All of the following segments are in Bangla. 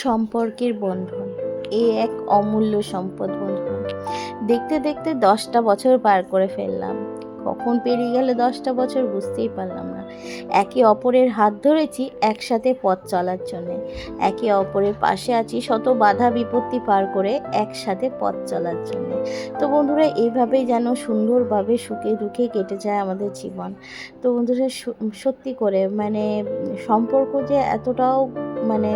সম্পর্কের বন্ধন এই এক অমূল্য সম্পদ বন্ধুরা। দেখতে দেখতে 10টা বছর পার করে ফেললাম। কখন পেরিয়ে গেল 10টা বছর বুঝতেই পারলাম না। একে অপরের হাত ধরেছি একসাথে পথ চলার জন্যে, একে অপরের পাশে আছি শত বাধা বিপত্তি পার করে একসাথে পথ চলার জন্যে। তো বন্ধুরা, এইভাবেই যেন সুন্দরভাবে সুখে দুঃখে কেটে যায় আমাদের জীবন। তো বন্ধুরা, সত্যি করে সম্পর্ক যে এতটাও মানে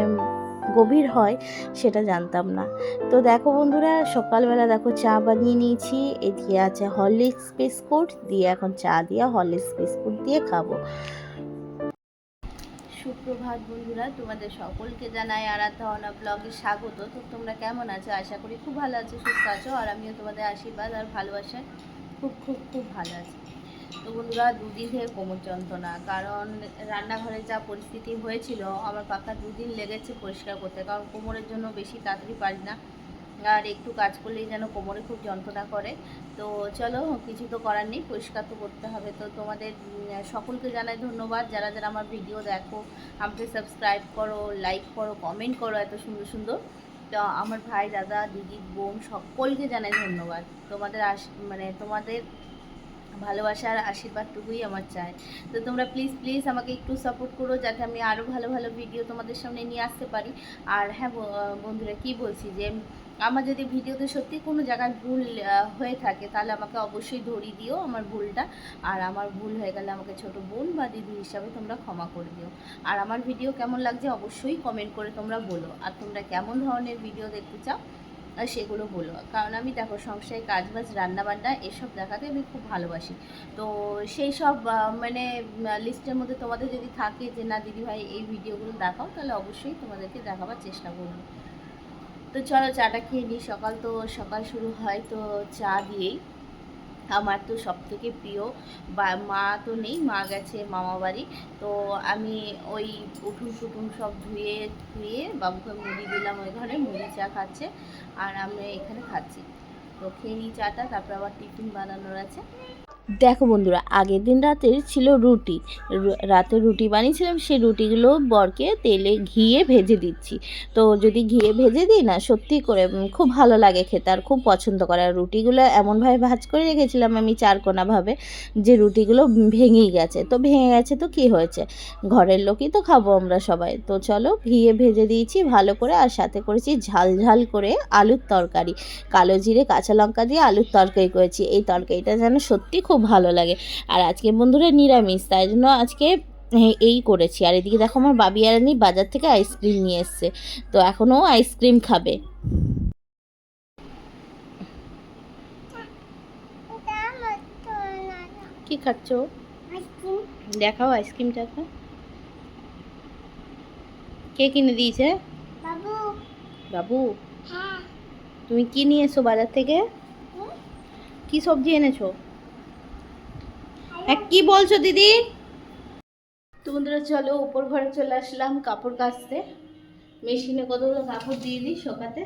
গভীর হয় সেটা জানতাম না। তো দেখো বন্ধুরা, সকালবেলা দেখো চা বানিয়ে নিয়েছি। এদিকে আছে হরলিক্স বিস্কুট দিয়ে, এখন চা দিয়ে হরলিক্স বিস্কুট দিয়ে খাবো। সুপ্রভাত বন্ধুরা, তোমাদের সকলকে জানাই আরাধনা ব্লগে স্বাগত। তো তোমরা কেমন আছো? আশা করি খুব ভালো আছো, সুস্থ আছো, আর আমিও তোমাদের আশীর্বাদ আর ভালোবাসায় খুব খুব খুব ভালো আছি। তো বন্ধুরা, দুদিন থেকে কোমর যন্ত্রণা, কারণ রান্নাঘরে যা পরিস্থিতি হয়েছিল, আমার পাকা দুদিন লেগেছে পরিষ্কার করতে, কারণ কোমরের জন্য বেশি তাড়াতাড়ি পারি না, আর একটু কাজ করলেই যেন কোমরে খুব যন্ত্রণা করে। তো চলো, কিছু তো করার নেই, পরিষ্কার তো করতে হবে। তো তোমাদের সকলকে জানাই ধন্যবাদ, যারা যারা আমার ভিডিও দেখো, আমাকে সাবস্ক্রাইব করো, লাইক করো, কমেন্ট করো এত সুন্দর সুন্দর। তো আমার ভাই, দাদা, দিদি, বোন সকলকে জানাই ধন্যবাদ। তোমাদের তোমাদের ভালোবাসা আর আশীর্বাদটুকুই আমার চাই। তো তোমরা প্লিজ প্লিজ আমাকে একটু সাপোর্ট করো, যাতে আমি আরও ভালো ভালো ভিডিও তোমাদের সামনে নিয়ে আসতে পারি। আর হ্যাঁ বন্ধুরা, কি বলছি যে আমার যদি ভিডিওতে সত্যি কোনো জায়গায় ভুল হয়ে থাকে, তাহলে আমাকে অবশ্যই ধরিয়ে দিও আমার ভুলটা। আর আমার ভুল হয়ে গেলে আমাকে ছোট বোন বা দিদি হিসাবে তোমরা ক্ষমা করে দিও। আর আমার ভিডিও কেমন লাগছে অবশ্যই কমেন্ট করে তোমরা বলো, আর তোমরা কেমন ধরনের ভিডিও দেখতে চাও আর সেগুলো বলো। কারণ আমি দেখো সংসারে কাজবাজ রান্নাবান্না এসব দেখাতে আমি খুব ভালোবাসি। তো সেই সব লিস্টের মধ্যে তোমাদের যদি থাকে যে না দিদিভাই এই ভিডিওগুলো দেখাও, তাহলে অবশ্যই তোমাদেরকে দেখাবার চেষ্টা করবো। তো চলো চাটা খেয়ে নিই। সকাল শুরু হয় তো চা দিয়েই। আমার তো সব থেকে প্রিয়, বা মা তো নেই, মা গেছে মামা বাড়ি। তো আমি ওই উঠুন টুটুন সব ধুয়ে ধুয়ে বাবুকে মুড়ি দিলাম, ওই ঘরে মুড়ি চা খাচ্ছে, আর আমি এখানে খাচ্ছি। তো খেয়ে নিই চাটা, তারপর আবার টিফিন বানানোর আছে। দেখো বন্ধুরা, আগের দিন রাতের ছিল রুটি। রাতে রুটি বানিয়েছিলাম, সেই রুটিগুলো বরকে তেলে ঘিয়ে ভেজে দিচ্ছি। তো যদি ঘিয়ে ভেজে দিই না, সত্যি করে খুব ভালো লাগে খেতে, আর খুব পছন্দ করে। আর রুটিগুলো এমনভাবে ভাজ করে রেখেছিলাম আমি চারকোনাভাবে, যে রুটিগুলো ভেঙেই গেছে। তো ভেঙে গেছে তো কী হয়েছে, ঘরের লোকই তো খাবো আমরা সবাই। তো চলো, ঘিয়ে ভেজে দিয়েছি ভালো করে, আর সাথে করেছি ঝাল ঝাল করে আলুর তরকারি। কালো জিরে কাঁচা লঙ্কা দিয়ে আলুর তরকারি করেছি। এই তরকারিটা যেন সত্যি খুব ভালো লাগে। আর আজকে বন্ধুরা নিরামিষ, তাই জন্য আজকে এই করেছি। আর এদিকে দেখো আমার বাবি আরানি বাজার থেকে আইসক্রিম নিয়ে এসছে, তো এখনও আইসক্রিম খাবে। কি খাচ্ছ? দেখাও আইসক্রিমটা। কে কিনে দিয়েছে? বাবু। বাবু, তুমি কি নিয়ে এসো বাজার থেকে? কি সবজি এনেছো? হ্যাঁ, কি বলছো দিদি? তো বন্ধুরা, চলো উপর ঘরে চলে আসলাম কাপড় কাচতে। মেশিনে কতগুলো কাপড় দিয়ে দিই শোকাতে।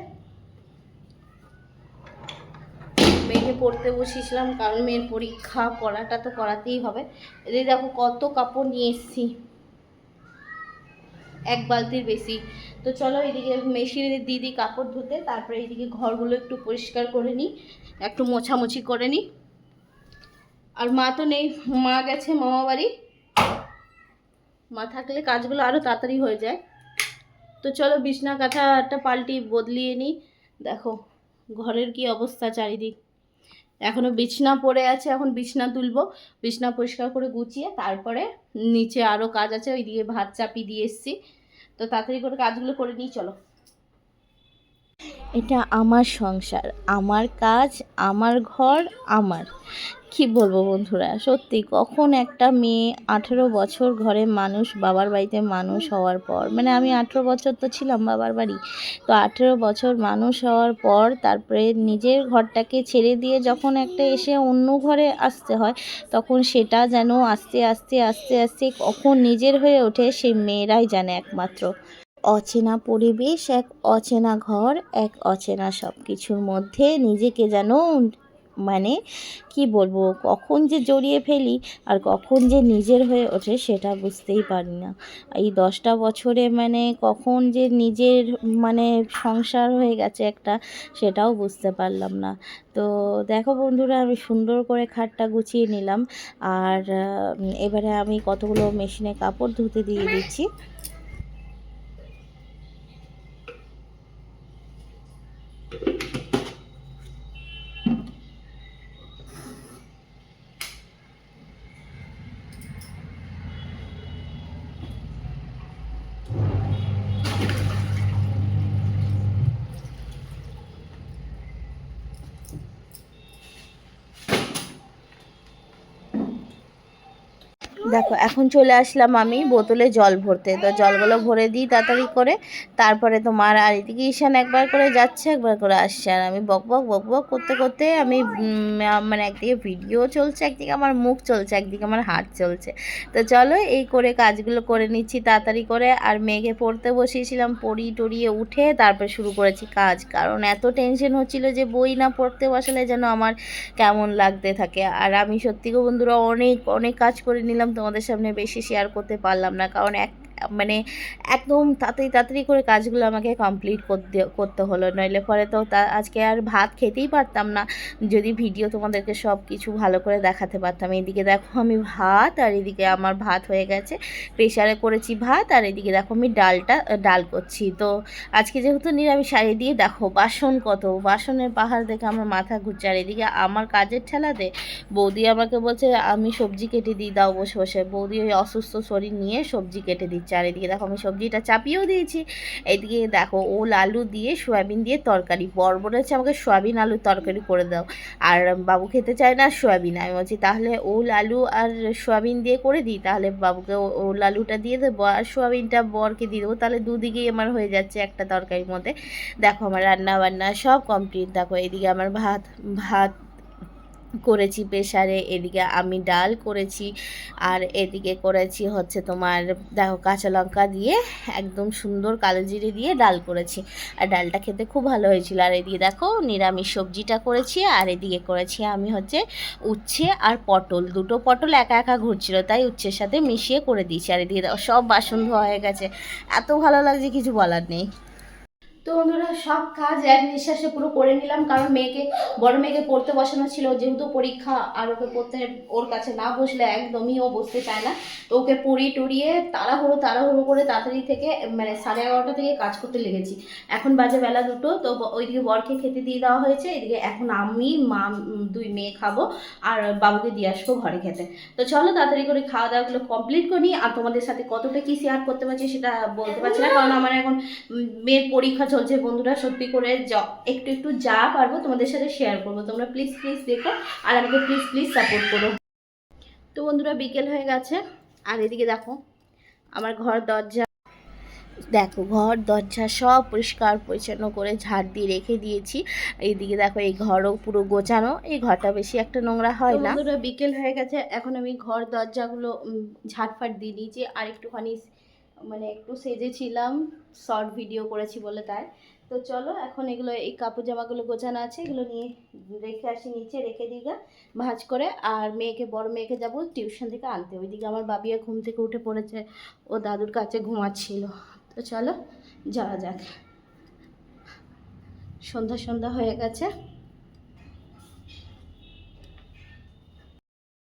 মেয়েকে পড়তে বসিয়েছিলাম, কারণ মেয়ের পরীক্ষা, পড়াটা তো করাতেই হবে। এদিকে দেখো কত কাপড় নিয়ে এসেছি, এক বালতির বেশি। তো চলো এদিকে মেশিনে দিয়ে দিই কাপড় ধুতে, তারপরে এইদিকে ঘরগুলো একটু পরিষ্কার করে নিই, একটু মোছামুছি করে নিই। আর মা তো নেই, মা গেছে মামা বাড়ি। মা থাকলে কাজগুলো আরও তাড়াতাড়ি হয়ে যায়। তো চলো বিছনা কাঁথাটা পাল্টি বদলিয়ে নিই। দেখো ঘরের কি অবস্থা চারিদিক, এখনও বিছনা পড়ে আছে, এখন বিছনা তুলবো। বিছনা পরিষ্কার করে গুছিয়ে তারপরে নিচে আরও কাজ আছে, ওইদিকে ভাত চাপিয়ে দিয়ে এসেছি। তো তাড়াতাড়ি করে কাজগুলো করে নিই, চলো। এটা আমার সংসার, আমার কাজ, আমার ঘর, আমার কি বলবো বন্ধুরা, সত্যি কখন একটা মেয়ে 18 বছর ঘরে মানুষ, বাবার বাড়িতে মানুষ হওয়ার পর, আমি 18 বছর তো ছিলাম বাবার বাড়ি। তো 18 বছর মানুষ হওয়ার পর তারপরে নিজের ঘরটাকে ছেড়ে দিয়ে যখন একটা এসে অন্য ঘরে আসতে হয়, তখন সেটা যেন আস্তে আস্তে আস্তে আস্তে কখন নিজের হয়ে ওঠে সেই মেয়েরাই জানে একমাত্র। অচেনা পরিবেশ, এক অচেনা ঘর, এক অচেনা সব কিছুর মধ্যে নিজেকে যেন মানে কি বলবো, কখন যে জড়িয়ে ফেলি আর কখন যে নিজের হয়ে ওঠে সেটা বুঝতেই পারি না। এই 10টা বছরে মানে কখন যে নিজের মানে সংসার হয়ে গেছে একটা, সেটাও বুঝতে পারলাম না। তো দেখো বন্ধুরা, আমি সুন্দর করে খাটটা গুছিয়ে নিলাম। আর এবারে আমি কতগুলো মেশিনে কাপড় ধুতে দিয়ে দিচ্ছি। দেখো এখন চলে আসলাম আমি বোতলে জল ভরতে। তো জলগুলো ভরে দিই তাড়াতাড়ি করে। তারপরে তোমার আর এদিকে ঈশান একবার করে যাচ্ছে একবার করে আসছে, আর আমি বকবক বকবক করতে করতে আমি মানে একদিকে ভিডিও চলছে, একদিকে আমার মুখ চলছে, একদিকে আমার হাত চলছে। তো চলো এই করে কাজগুলো করে নিচ্ছি তাড়াতাড়ি করে। আর মেয়েকে পড়তে বসিয়েছিলাম, পড়িয়ে টড়িয়ে উঠে তারপর শুরু করেছি কাজ, কারণ এত টেনশন হচ্ছিল যে বই না পড়তে বসালে যেন আমার কেমন লাগতে থাকে। আর আমি সত্যি গো বন্ধুরা অনেক অনেক কাজ করে নিলাম, তোমাদের সামনে বেশি শেয়ার করতে পারলাম না, কারণ মানে একদম তাড়াতাড়ি তাড়াতাড়ি করে কাজগুলো আমাকে কমপ্লিট করতে হলো, নইলে পরে তো আজকে আর ভাত খেতেই পারতাম না যদি ভিডিও তোমাদেরকে সব কিছু ভালো করে দেখাতে পারতাম। এদিকে দেখো আমি ভাত, আর এদিকে আমার ভাত হয়ে গেছে, প্রেশারে করেছি ভাত, আর এদিকে দেখো আমি ডাল করছি। তো আজকে যেহেতু নিরামিষ, আর এদিকে দেখো বাসন, কত বাসনের পাহাড় দেখে আমার মাথা ঘুরছে। আর এদিকে আমার কাজের ঠেলাতে বৌদি আমাকে বলছে আমি সবজি কেটে দিই, দাও বসে বসে। বৌদি ওই অসুস্থ শরীর নিয়ে সবজি কেটে দিচ্ছে। আর এদিকে দেখো আমি সবজিটা চাপিয়েও দিয়েছি। এদিকে দেখো ওল আলু দিয়ে সয়াবিন দিয়ে তরকারি, বর বলেছে আমাকে সয়াবিন আলুর তরকারি করে দাও, আর বাবু খেতে চায় না সয়াবিন। আমি বলছি তাহলে ওল আলু আর সয়াবিন দিয়ে করে দিই, তাহলে বাবুকে ওল আলুটা দিয়ে দেবো আর সয়াবিনটা বরকে দিয়ে দেবো, তাহলে দুদিকেই আমার হয়ে যাচ্ছে একটা তরকারির মধ্যে। দেখো আমার রান্না বান্না সব কমপ্লিট। দেখো এদিকে আমার ভাত ভাত করেছি প্রেশারে, এদিকে আমি ডাল করেছি, আর এদিকে করেছি হচ্ছে তোমার দেখো কাঁচা লঙ্কা দিয়ে একদম সুন্দর কালো জিরে দিয়ে ডাল করেছি, আর ডালটা খেতে খুব ভালো হয়েছিল। আর এদিকে দেখো নিরামিষ সবজিটা করেছি, আর এদিকে করেছি আমি হচ্ছে উচ্ছে আর পটল, দুটো পটল একা একা ঘুরছিল তাই উচ্ছের সাথে মিশিয়ে করে দিয়েছি। আর এদিকে দেখো সব বাসন ধোয়া হয়ে গেছে, এত ভালো লাগছে কিছু বলার নেই। তো বন্ধুরা সব কাজ এক নিঃশ্বাসে পুরো করে নিলাম, কারণ বড় মেয়েকে পড়তে বসানো ছিল, যেহেতু পরীক্ষা, আর ওকে পড়তে ওর কাছে না বসলে একদমই ও বসতে চায় না। তো ওকে পড়িয়ে টড়িয়ে তাড়াহুড়ো করে তাড়াতাড়ি থেকে মানে 11:30 থেকে কাজ করতে লেগেছি। এখন বাজে বেলা 2টো। তো ওইদিকে বরকে খেতে দিয়ে দেওয়া হয়েছে, এদিকে এখন আমি মা দুই মেয়ে খাবো, আর বাবুকে দিয়ে আসবো ঘরে খেতে। তো চলো তাড়াতাড়ি করে খাওয়া দাওয়াগুলো কমপ্লিট করি। আর তোমাদের সাথে কতটা কি শেয়ার করতে পারছি সেটা বলতে পারছি না, কারণ আমার এখন মেয়ের পরীক্ষা চলছে বন্ধুরা। সত্যি করে একটু একটু যা পারবো তোমাদের সাথে শেয়ার করবো, তোমরা প্লিজ প্লিজ দেখো আর আমাকে প্লিজ প্লিজ সাপোর্ট করো। তো বন্ধুরা বিকেল হয়ে গেছে, আর এদিকে দেখো আমার ঘর দরজা সব পরিষ্কার পরিচ্ছন্ন করে ঝাড় দিয়ে রেখে দিয়েছি। এইদিকে দেখো এই ঘরও পুরো গোছানো, এই ঘরটা বেশি একটা নোংরা হয় না। বন্ধুরা বিকেল হয়ে গেছে, এখন আমি ঘর দরজাগুলো ঝাড়ফাট দিয়ে দিয়েছি, আর একটুখানি মানে একটু সেজেছিলাম, শর্ট ভিডিও করেছি বলে তাই। তো চলো এখন এগুলো এই কাপড় জামাগুলো গোছানো আছে, এগুলো নিয়ে রেখে আসি, নিচে রেখে দিই ভাঁজ করে। আর বড় মেয়েকে যাবো টিউশন থেকে আনতে। ওইদিকে আমার বাবিয়া ঘুম থেকে উঠে পড়েছে, ও দাদুর কাছে ঘুমাচ্ছিল। তো চলো যাওয়া যাক, সন্ধ্যা সন্ধ্যা হয়ে গেছে।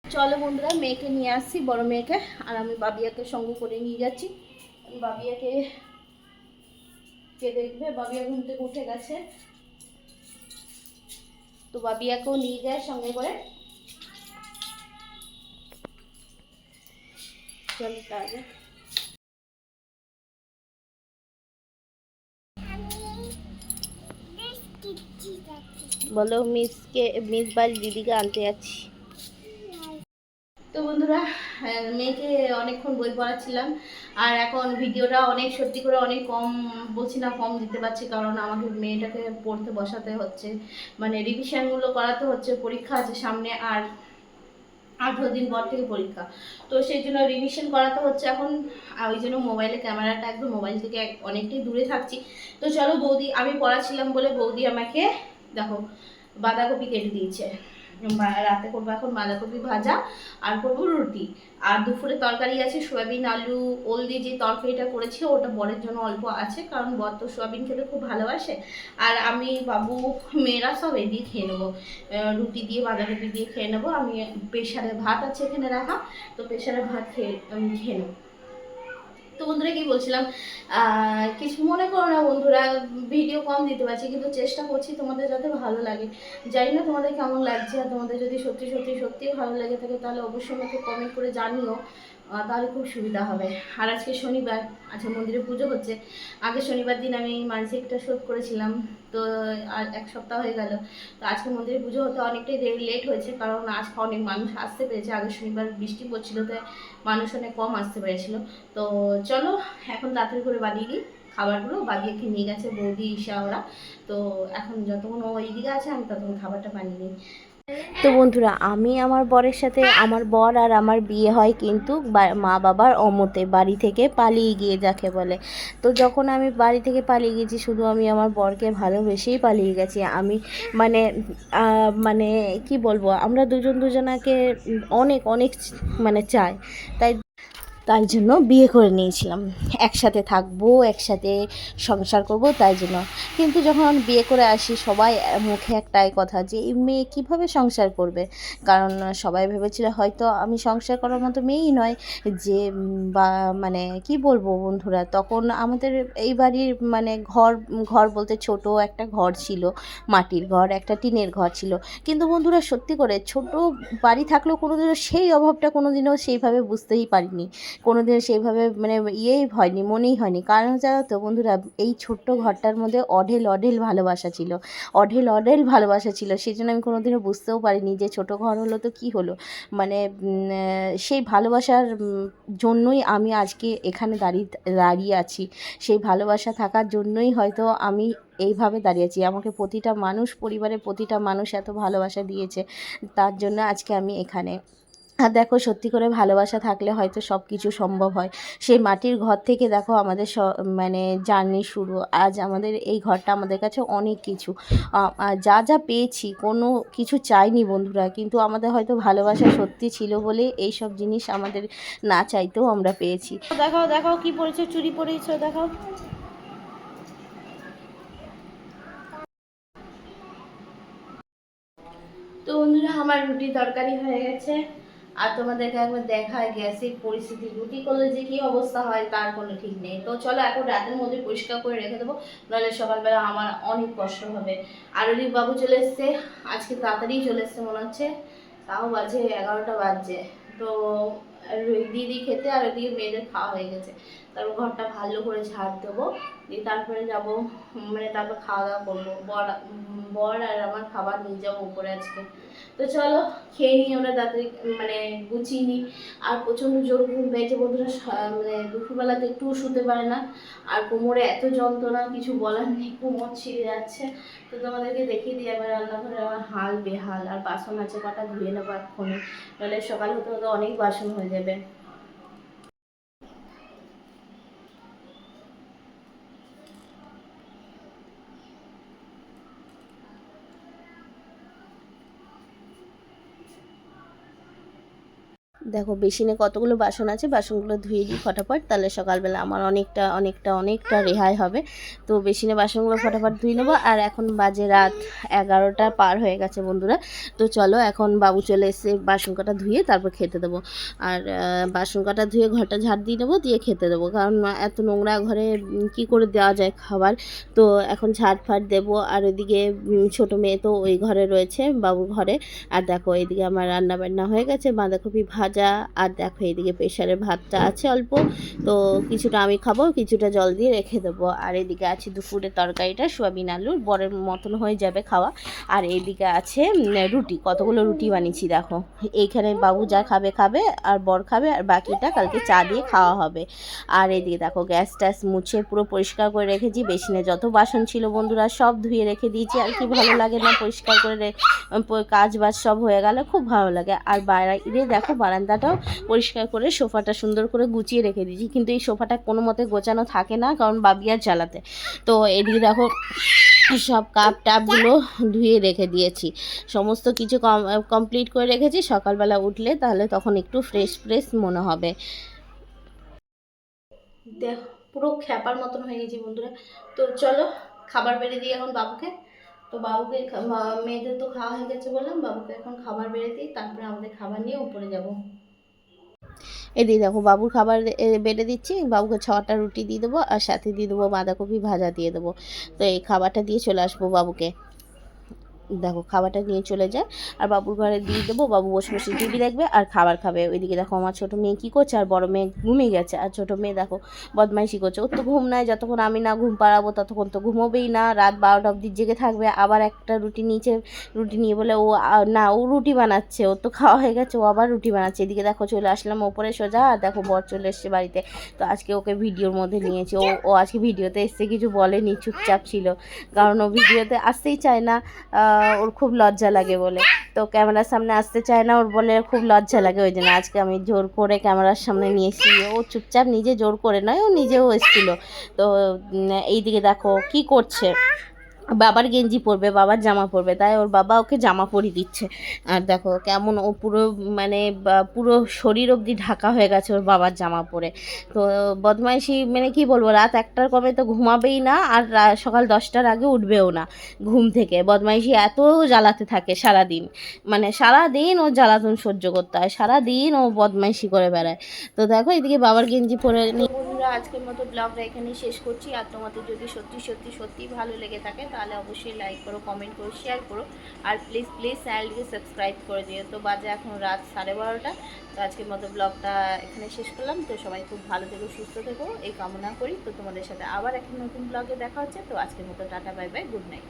চলো বন্ধুরা মেয়েকে নিয়ে আসছি, বড় মেয়েকে, আর আমি বাবিয়াকে সঙ্গে করে নিয়ে যাচ্ছি। বাবিয়াকে কে দেখবে, বাবিয়া ঘুম থেকে উঠে গেছে, তো বাবিয়াকেও নিয়ে যায় সঙ্গে করে। চল তাহলে বলো মিস বাড়ি দিদিকে আনতে যাচ্ছি। তো বন্ধুরা মেয়েকে অনেকক্ষণ বই পড়াচ্ছিলাম, আর এখন ভিডিওটা অনেক সত্যি করে অনেক কম বলছি না, কম দিতে পারছি, কারণ আমাকে মেয়েটাকে পড়তে বসাতে হচ্ছে, মানে রিভিশনগুলো করাতে হচ্ছে। পরীক্ষা আছে সামনে, আর 18 দিন পর থেকে পরীক্ষা, তো সেই জন্য রিভিশন করাতে হচ্ছে এখন। আর ওই জন্য মোবাইলে ক্যামেরাটা একদম মোবাইল থেকে অনেকটাই দূরে থাকছি। তো চলো আমি পড়াচ্ছিলাম বলে বৌদি আমাকে দেখো বাঁধাকপি কেটে দিয়েছে। রাতে করবো এখন বাঁধাকপি ভাজা আর করবো রুটি। আর দুপুরে তরকারি আছে সয়াবিন আলু ওল দিয়ে যে তরকারিটা করেছি ওটা বরের জন্য অল্প আছে, কারণ বর তো সয়াবিন খেতে খুব ভালোবাসে। আর আমি বাবু মেয়েরা সব এই দিয়ে খেয়ে নেবো, রুটি দিয়ে বাঁধাকপি দিয়ে খেয়ে নেবো। আমি প্রেশারে ভাত আছে এখানে রাখা, তো প্রেশারে ভাত খেয়ে নেবো। তো বন্ধুরা কি বলছিলাম, কিছু মনে করো না বন্ধুরা, ভিডিও কম দিতে পারছি কিন্তু চেষ্টা করছি তোমাদের যাতে ভালো লাগে। জানি না তোমাদের কেমন লাগছে, আর তোমাদের যদি সত্যি সত্যি সত্যি ভালো লেগে থাকে তাহলে অবশ্যই আমাকে কমেন্ট করে জানিও, তাহলে খুব সুবিধা হবে। আর আজকে শনিবার, আজকে মন্দিরে পুজো হচ্ছে। আগে শনিবার দিন আমি মানসিকটা শোধ করেছিলাম, তো আর এক সপ্তাহ হয়ে গেল। তো আজকে মন্দিরে পুজো হতে অনেকটাই লেট হয়েছে, কারণ আজকে অনেক মানুষ আসতে পেরেছে। আগে শনিবার বৃষ্টি পড়ছিল, তাই মানুষ অনেক কম আসতে পেরেছিল। তো চলো এখন তাড়াতাড়ি করে বানিয়ে নিই খাবারগুলো। বাবিয়াকে নিয়ে গেছে বৌদি ঈশা ওরা, তো এখন যতক্ষণ ও এইদিকে আছে আমি ততক্ষণ খাবারটা বানিয়ে নিই। তো বন্ধুরা, আমি আমার বরের সাথে, আমার বর আর আমার বিয়ে হয় কিন্তু মা বাবার অমতে, বাড়ি থেকে পালিয়ে গিয়ে যাকে বলে। তো যখন আমি বাড়ি থেকে পালিয়ে গেছি, শুধু আমি আমার বরকে ভালোবেসেই পালিয়ে গেছি। আমি মানে মানে কি বলবো, আমরা দুজন দুজনাকে অনেক অনেক মানে চাই, তাই জন্য বিয়ে করে নিয়েছিলাম। একসাথে থাকবো, একসাথে সংসার করব, তাই জন্য। কিন্তু যখন বিয়ে করে আসি সবাই মুখে একটাই কথা যে এই মেয়ে কীভাবে সংসার করবে, কারণ সবাই ভেবেছিল হয়তো আমি সংসার করার মতো মেয়েই নয়, যে বা মানে কি বলবো বন্ধুরা, তখন আমাদের এই বাড়ির মানে ঘর বলতে ছোট একটা ঘর ছিল, মাটির ঘর, একটা টিনের ঘর ছিল। কিন্তু বন্ধুরা সত্যি করে ছোট বাড়ি থাকলেও কোনোদিনও সেই অভাবটা কোনোদিনও সেইভাবে বুঝতেই পারিনি, কোনোদিনও সেইভাবে মানে হয়নি, মনেই হয়নি। কারণ জানো তো বন্ধুরা, এই ছোট্ট ঘরটার মধ্যে অঢেল অঢেল ভালোবাসা ছিল, অঢেল অঢেল ভালোবাসা ছিল। সেই জন্য আমি কোনোদিনও বুঝতেও পারিনি যে ছোট ঘর হলো তো কি হলো, মানে সেই ভালোবাসার জন্যই আমি আজকে এখানে দাঁড়িয়ে আছি। সেই ভালোবাসা থাকার জন্যই হয়তো আমি এইভাবে দাঁড়িয়ে আছি। আমাকে প্রতিটা মানুষ, পরিবারের প্রতিটা মানুষ এত ভালোবাসা দিয়েছে, তার জন্য আজকে আমি এখানে। আর দেখো, সত্যি করে ভালোবাসা থাকলে হয়তো সব কিছু সম্ভব হয়। সেই মাটির ঘর থেকে দেখো আমাদের মানে জার্নি শুরু। আজ আমাদের এই ঘরটা আমাদের কাছে অনেক কিছু। যা যা পেয়েছি কোনো কিছু চাইনি বন্ধুরা, কিন্তু আমাদের হয়তো ভালোবাসা সত্যি ছিল বলে এই সব জিনিস আমাদের না চাইতেও আমরা পেয়েছি। দেখাও দেখাও কি পরেছো, চুড়ি পরেছো, দেখাও। তো বন্ধুরা আমার রুটি তরকারি হয়ে গেছে, আর তোমাদেরকে একবার দেখায় গ্যাসের পরিস্থিতি, রুটি করলে যে কি অবস্থা হয় তার কোনো ঠিক নেই। তো চলো এখন রাতের মধ্যে পরিষ্কার করে রেখে দেবো, নাহলে সকালবেলা আমার অনেক কষ্ট হবে। আর ওদিক বাবু চলে এসছে, আজকে তাড়াতাড়ি চলে এসছে মনে হচ্ছে, তাও বাজে 11টা বাজছে। তো দিদি খেতে আর ওদিকে মেয়েদের খাওয়া হয়ে গেছে, তারপর ঘরটা ভালো করে ঝাড় দেবো, দিয়ে তারপরে যাবো, মানে তারপর খাওয়া দাওয়া করবো। বর আর আমার খাবার নিয়ে যাবো উপরে আজকে। তো চলো খেয়ে নিই আমরা তাড়াতাড়ি, মানে গুছিয়ে নিই। আর প্রচণ্ড জোর ঘুম পেয়েছে বন্ধুরা, মানে দুপুরবেলাতে একটু শুতে পারে না, আর কোমরে এত যন্ত্রণা কিছু বলার নেই, কোমর ছিঁড়ে যাচ্ছে। তো তোমাদেরকে দেখিয়ে দিই এবার রান্নাঘরে আমার হাল বেহাল, আর বাসন আছে কটা ধুয়ে নেবো এক্ষুনি, নাহলে সকাল হতে হতে অনেক বাসন হয়ে যাবে। দেখো বেসিনে কতগুলো বাসন আছে, বাসনগুলো ধুয়ে দিই ফটাফট, তাহলে সকালবেলা আমার অনেকটা অনেকটা অনেকটা রেহাই হবে। তো বেসিনে বাসনগুলো ফটাফট ধুয়ে নেবো। আর এখন বাজে রাত 11টা পার হয়ে গেছে বন্ধুরা। তো চলো এখন বাবু চলে এসে বাসন কাটা ধুয়ে তারপর খেতে দেবো। আর বাসন কাটা ধুয়ে ঘরটা ঝাড় দিয়ে নেবো, দিয়ে খেতে দেবো, কারণ এত নোংরা ঘরে কি করে দেওয়া যায় খাবার। তো এখন ঝাড় ফাড় দেবো। আর ওইদিকে ছোটো মেয়ে তো ওই ঘরে রয়েছে, বাবুর ঘরে। আর দেখো এইদিকে আমার রান্না বান্না হয়ে গেছে, বাঁধাকপি ভাজা। আর দেখো এইদিকে প্রেশারে ভাতটা আছে অল্প, তো কিছুটা আমি খাবো, কিছুটা জল দিয়ে রেখে দেবো। আর এদিকে আছে দুপুরের তরকারিটা সোয়াবিন আলুর, বরের মতন হয়ে যাবে খাওয়া। আর এইদিকে আছে রুটি, কতগুলো রুটি বানিয়েছি দেখো। এইখানে বাবু যা খাবে খাবে, আর বর খাবে, আর বাকিটা কালকে চা দিয়ে খাওয়া হবে। আর এইদিকে দেখো গ্যাস ট্যাস মুছে পুরো পরিষ্কার করে রেখেছি, বেসিনে যত বাসন ছিল বন্ধুরা সব ধুয়ে রেখে দিয়েছি। আর কি ভালো লাগে না পরিষ্কার করে, কাজ বাজ সব হয়ে গেলে খুব ভালো লাগে। আর বাইরে দেখো বারান্দাটাও পরিষ্কার করে সোফাটা সুন্দর করে গুছিয়ে রেখে দিয়েছি, কিন্তু এই সোফাটা কোনো মতে গোছানো থাকে না, কারণ বাবিয়ার জ্বালাতে। তো এদিকে দেখো সব কাপ টাপগুলো ধুয়ে রেখে দিয়েছি, সমস্ত কিছু কমপ্লিট করে রেখেছি। সকালবেলা উঠলে তাহলে তখন একটু ফ্রেশ ফ্রেশ মনে হবে। দেখ পুরো খ্যাপার মতন হয়ে গেছি বন্ধুরা। তো চলো খাবার বেড়ে দিই এখন বাবুকে। তো বাবুকে মেয়েদের তো খাওয়া হয়ে গেছে বললাম, বাবুকে এখন খাবার বেড়ে দিই, তারপরে আমাদের খাবার নিয়ে উপরে যাব। এদিকে দেখো বাবুর খাবার বেড়ে দিচ্ছি, বাবুকে 6টা রুটি দিয়ে দেবো আর সাথে দিয়ে দেবো বাঁধাকপি ভাজা দিয়ে দেবো। তো এই খাবারটা দিয়ে চলে আসবো বাবুকে। দেখো খাবারটা নিয়ে চলে যায় আর বাবুর ঘরে দিয়ে দেবো, বাবু বসে বসে টিভি দেখবে আর খাবার খাবে। ওইদিকে দেখো আমার ছোটো মেয়ে কী করছে, আর বড় মেয়ে ঘুমিয়ে গেছে, আর ছোটো মেয়ে দেখো বদমাইশি করছে। ওর তো ঘুম নাই, যতক্ষণ আমি না ঘুম পাড়াবো ততক্ষণ তো ঘুমোবেই না, রাত 12টা অবধি জেগে থাকবে। আবার একটা রুটি নিয়ে বলে ও না ও রুটি বানাচ্ছে, ওর তো খাওয়া হয়ে গেছে, ও আবার রুটি বানাচ্ছে। এদিকে দেখো চলে আসলাম ওপরে সোজা, আর দেখো বর চলে এসছে বাড়িতে। তো আজকে ওকে ভিডিওর মধ্যে নিয়েছি, ও আজকে ভিডিওতে এসছে, কিছু বলেনি, চুপচাপ ছিল, কারণ ও ভিডিওতে আসতেই চায় না, ওর খুব লজ্জা লাগে বলে। তো ক্যামেরার সামনে আসতে চায় না, ওর বলে খুব লজ্জা লাগে, ওই জন্য আজকে আমি জোর করে ক্যামেরার সামনে নিয়ে এসেছি। ও চুপচাপ নিজে জোর করে নয়, ও নিজেও এসেছিলো। তো এইদিকে দেখো কি করছে, বাবার গেঞ্জি পরবে, বাবার জামা পরবে, তাই ওর বাবা ওকে জামা পরিয়ে দিচ্ছে। আর দেখো কেমন ও পুরো মানে পুরো শরীর অবধি ঢাকা হয়ে গেছে ওর বাবার জামা পরে। তো বদমাইশি মানে কি বলবো, রাত 1টার কমে তো ঘুমাবেই না, আর সকাল 10টার আগে উঠবেও না ঘুম থেকে। বদমাইশি এত জ্বালাতে থাকে সারাদিন, মানে সারাদিন ও জ্বালাতন সহ্য করতে হয়, সারাদিন ও বদমাইশি করে বেড়ায়। তো দেখো এদিকে বাবার গেঞ্জি পরে বন্ধুরা আজকের মতো ব্লগটা এখানেই শেষ করছি। আর তোমাদের যদি সত্যি সত্যি সত্যি ভালো লেগে থাকে তাহলে অবশ্যই লাইক করো, কমেন্ট করো, শেয়ার করো, আর প্লিজ প্লিজ চ্যানেলটিকে সাবস্ক্রাইব করে দিও। তো বাজে এখন রাত 12:30। তো আজকের মতো ব্লগটা এখানে শেষ করলাম। তো সবাই খুব ভালো থেকো, সুস্থ থেকো এই কামনা করি। তো তোমাদের সাথে আবার একটা নতুন ব্লগে দেখা হচ্ছে। তো আজকের মতো tata, bye bye, good night.